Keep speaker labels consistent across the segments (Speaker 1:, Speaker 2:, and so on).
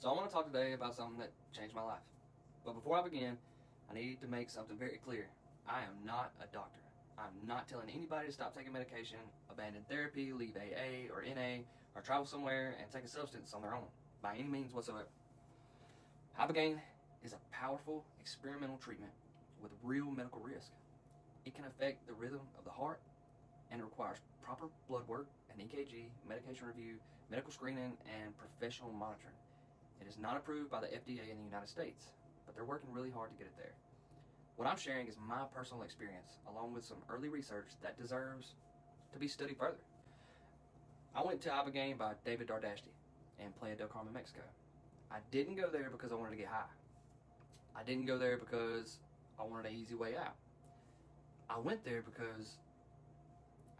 Speaker 1: So I want to talk today about something that changed my life. But before I begin, I need to make something very clear. I am not a doctor. I'm not telling anybody to stop taking medication, abandon therapy, leave AA or NA, or travel somewhere and take a substance on their own, by any means whatsoever. Ibogaine is a powerful experimental treatment with real medical risk. It can affect the rhythm of the heart, and it requires proper blood work, an EKG, medication review, medical screening, and professional monitoring. It is not approved by the FDA in the United States, but they're working really hard to get it there. What I'm sharing is my personal experience, along with some early research that deserves to be studied further. I went to Ibogaine by David Dardashti in Playa del Carmen, Mexico. I didn't go there because I wanted to get high. I didn't go there because I wanted an easy way out. I went there because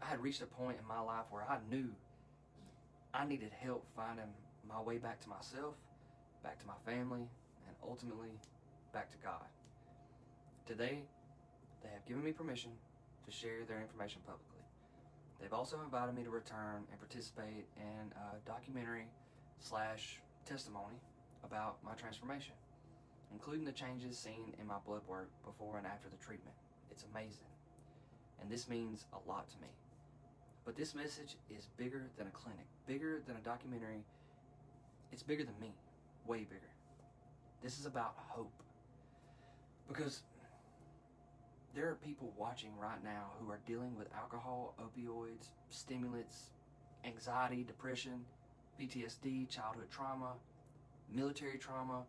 Speaker 1: I had reached a point in my life where I knew I needed help finding my way back to myself, back to my family, and ultimately back to God. Today, they have given me permission to share their information publicly. They've also invited me to return and participate in a documentary/testimony about my transformation, including the changes seen in my blood work before and after the treatment. It's amazing, and this means a lot to me. But this message is bigger than a clinic, bigger than a documentary. It's bigger than me, way bigger. This is about hope. Because there are people watching right now who are dealing with alcohol, opioids, stimulants, anxiety, depression, PTSD, childhood trauma, military trauma,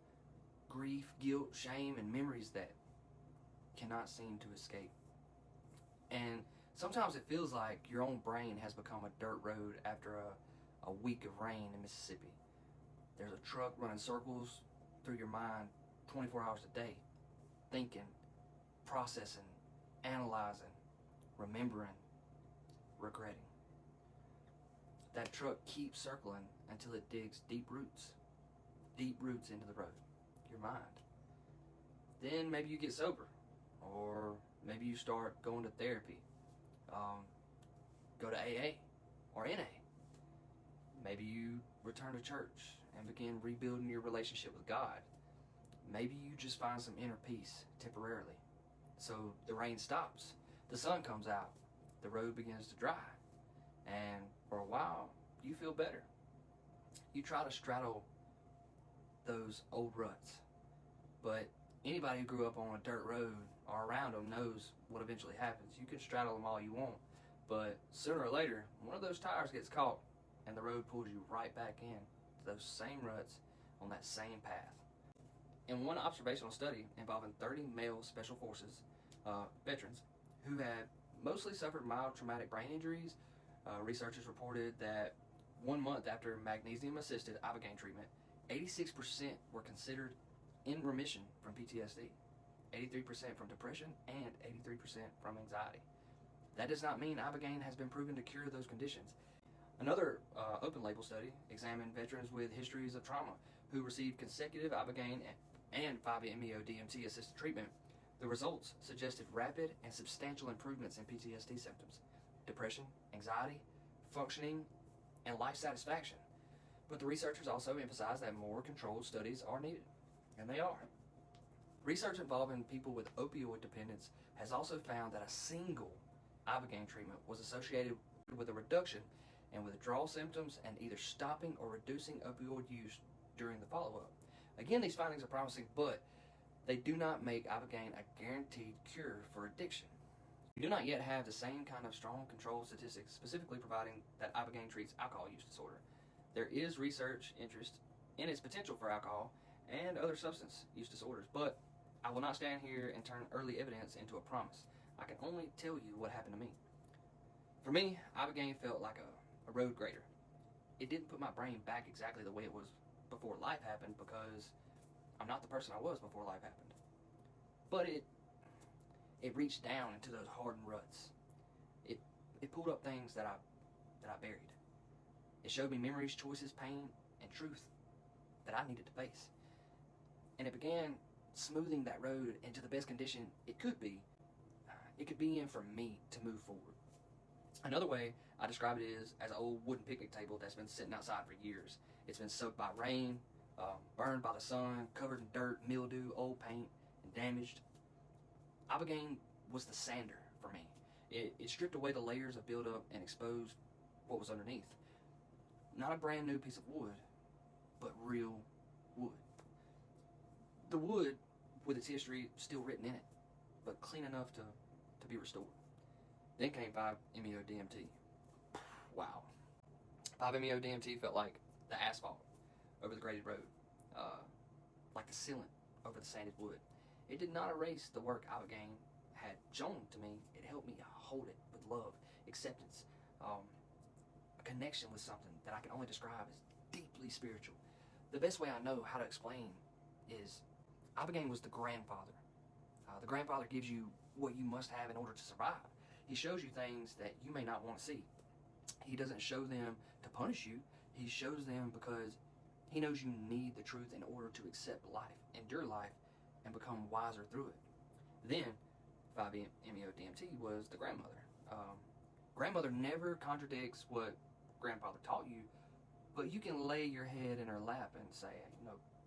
Speaker 1: grief, guilt, shame, and memories that cannot seem to escape. And sometimes it feels like your own brain has become a dirt road after a week of rain in Mississippi. There's a truck running circles through your mind 24 hours a day, thinking, processing, analyzing, remembering, regretting. That truck keeps circling until it digs deep roots into the road, your mind. Then maybe you get sober, or maybe you start going to therapy, go to AA or NA. Maybe you return to church and begin rebuilding your relationship with God. Maybe you just find some inner peace temporarily. So the rain stops, the sun comes out, the road begins to dry, and for a while you feel better. You try to straddle those old ruts, but anybody who grew up on a dirt road or around them knows what eventually happens. You can straddle them all you want, but sooner or later one of those tires gets caught and the road pulls you right back in to those same ruts on that same path. In one observational study involving 30 male Special Forces veterans who had mostly suffered mild traumatic brain injuries, researchers reported that 1 month after magnesium-assisted Ibogaine treatment, 86% were considered in remission from PTSD, 83% from depression, and 83% from anxiety. That does not mean Ibogaine has been proven to cure those conditions. Another open-label study examined veterans with histories of trauma who received consecutive Ibogaine and 5-MeO-DMT assisted treatment. The results suggested rapid and substantial improvements in PTSD symptoms, depression, anxiety, functioning, and life satisfaction. But the researchers also emphasized that more controlled studies are needed, and they are. Research involving people with opioid dependence has also found that a single Ibogaine treatment was associated with a reduction in withdrawal symptoms and either stopping or reducing opioid use during the follow-up. Again, these findings are promising, but they do not make Ibogaine a guaranteed cure for addiction. We do not yet have the same kind of strong control statistics specifically providing that Ibogaine treats alcohol use disorder. There is research interest in its potential for alcohol and other substance use disorders, but I will not stand here and turn early evidence into a promise. I can only tell you what happened to me. For me, Ibogaine felt like a road grader. It didn't put my brain back exactly the way it was before life happened, because I'm not the person I was before life happened. But it reached down into those hardened ruts. It pulled up things that I buried. It showed me memories, choices, pain, and truth that I needed to face. And it began smoothing that road into the best condition it could be in for me to move forward. Another way I describe it is as an old wooden picnic table that's been sitting outside for years. It's been soaked by rain, burned by the sun, covered in dirt, mildew, old paint, and damaged. Ibogaine was the sander for me. It stripped away the layers of buildup and exposed what was underneath. Not a brand new piece of wood, but real wood. The wood, with its history still written in it, but clean enough to be restored. Then came 5-MeO-DMT. Wow. 5-MeO-DMT felt like the asphalt over the graded road, like the sealant over the sanded wood. It did not erase the work Ibogaine had shown to me. It helped me hold it with love, acceptance, a connection with something that I can only describe as deeply spiritual. The best way I know how to explain is Ibogaine was the grandfather. The grandfather gives you what you must have in order to survive. He shows you things that you may not want to see. He doesn't show them to punish you. He shows them because he knows you need the truth in order to accept life, endure life, and become wiser through it. Then, 5-MeO-DMT was the grandmother. Grandmother never contradicts what grandfather taught you, but you can lay your head in her lap and say,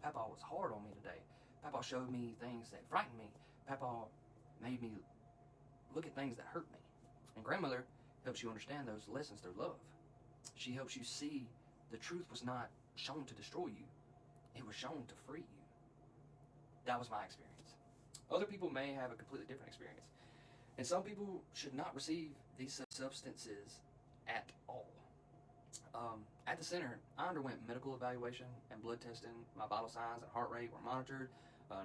Speaker 1: Papa was hard on me today. Papa showed me things that frightened me. Papa made me look at things that hurt me. And grandmother helps you understand those lessons through love. She helps you see the truth was not shown to destroy you. It was shown to free you. That was my experience. Other people may have a completely different experience. And some people should not receive these substances at all. At the center, I underwent medical evaluation and blood testing. My vital signs and heart rate were monitored.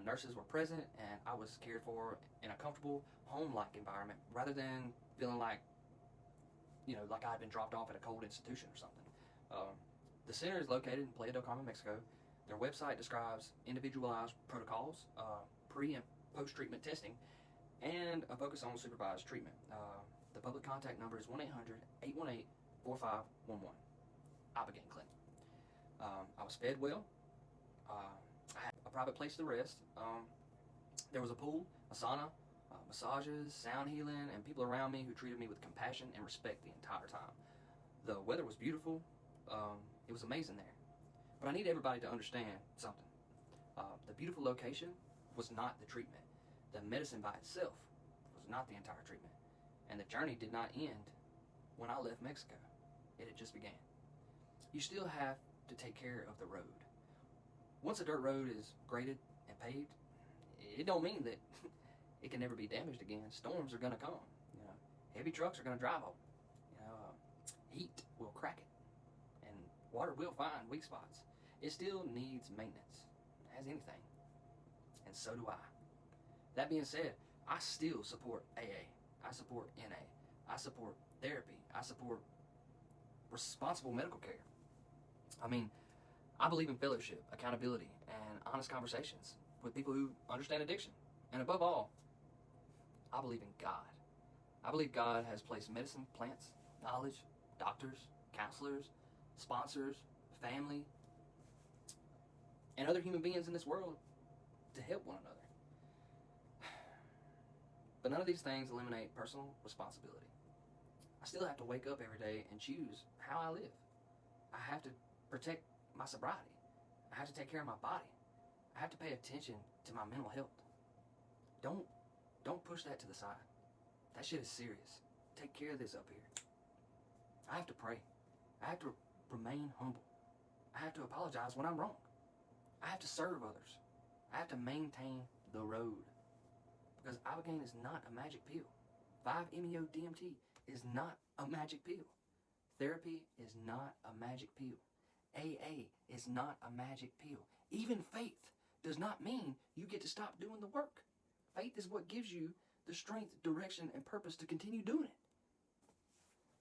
Speaker 1: Nurses were present, and I was cared for in a comfortable, home-like environment rather than feeling like I had been dropped off at a cold institution or something. The center is located in Playa del Carmen, Mexico. Their website describes individualized protocols, pre- and post-treatment testing, and a focus on supervised treatment. The public contact number is 1-800-818-4511. Ibogaine Clinic. I was fed well. I had a private place to rest. There was a pool, a sauna, massages, sound healing, and people around me who treated me with compassion and respect the entire time. The weather was beautiful. It was amazing there. But I need everybody to understand something. The beautiful location was not the treatment. The medicine by itself was not the entire treatment. And the journey did not end when I left Mexico. It had just began. You still have to take care of the road. Once a dirt road is graded and paved, it don't mean that it can never be damaged again. Storms are gonna come. Heavy trucks are gonna drive over. Heat will crack it, and water will find weak spots. It still needs maintenance, as anything, and so do I. That being said, I still support AA. I support NA. I support therapy. I support responsible medical care. I believe in fellowship, accountability, and honest conversations with people who understand addiction. And above all, I believe in God. I believe God has placed medicine, plants, knowledge, doctors, counselors, sponsors, family, and other human beings in this world to help one another. But none of these things eliminate personal responsibility. I still have to wake up every day and choose how I live. I have to protect my sobriety. I have to take care of my body. I have to pay attention to my mental health. Don't push that to the side. That shit is serious. Take care of this up here. I have to pray. I have to remain humble. I have to apologize when I'm wrong. I have to serve others. I have to maintain the road. Because Ibogaine is not a magic pill. 5-MeO-DMT is not a magic pill. Therapy is not a magic pill. AA is not a magic pill. Even faith does not mean you get to stop doing the work. Faith is what gives you the strength, direction, and purpose to continue doing it.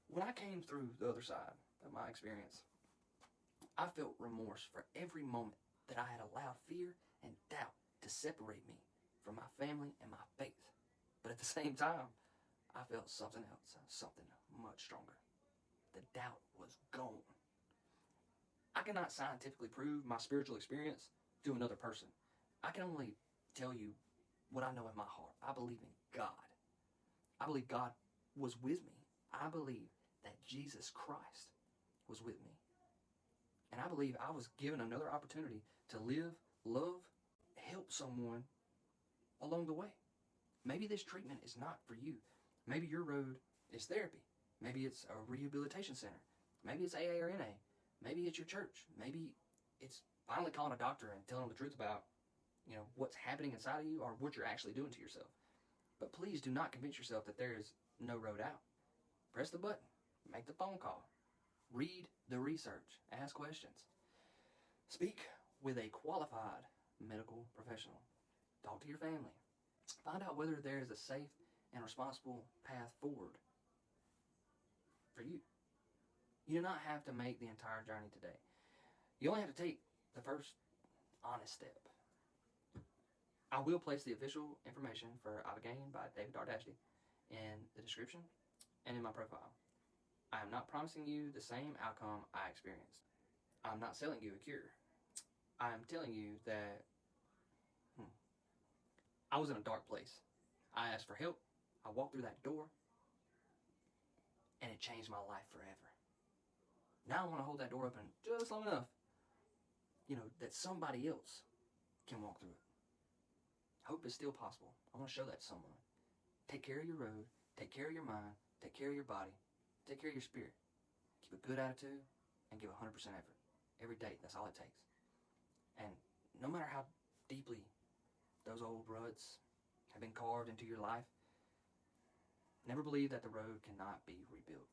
Speaker 1: When I came through the other side of my experience, I felt remorse for every moment that I had allowed fear and doubt to separate me from my family and my faith. But at the same time, I felt something else, something much stronger. The doubt was gone. I cannot scientifically prove my spiritual experience to another person. I can only tell you what I know in my heart. I believe in God. I believe God was with me. I believe that Jesus Christ was with me. And I believe I was given another opportunity to live, love, help someone along the way. Maybe this treatment is not for you. Maybe your road is therapy. Maybe it's a rehabilitation center. Maybe it's AA or NA. Maybe it's your church. Maybe it's finally calling a doctor and telling them the truth about, what's happening inside of you or what you're actually doing to yourself. But please do not convince yourself that there is no road out. Press the button. Make the phone call. Read the research. Ask questions. Speak with a qualified medical professional. Talk to your family. Find out whether there is a safe and responsible path forward for you. You do not have to make the entire journey today. You only have to take the first honest step. I will place the official information for Ibogaine by David Dardashti in the description and in my profile. I am not promising you the same outcome I experienced. I'm not selling you a cure. I am telling you that I was in a dark place. I asked for help. I walked through that door, and it changed my life forever. Now I want to hold that door open just long enough, that somebody else can walk through it. Hope is still possible. I want to show that to someone. Take care of your road. Take care of your mind. Take care of your body. Take care of your spirit. Keep a good attitude and give 100% effort. Every day, that's all it takes. And no matter how deeply those old ruts have been carved into your life, never believe that the road cannot be rebuilt.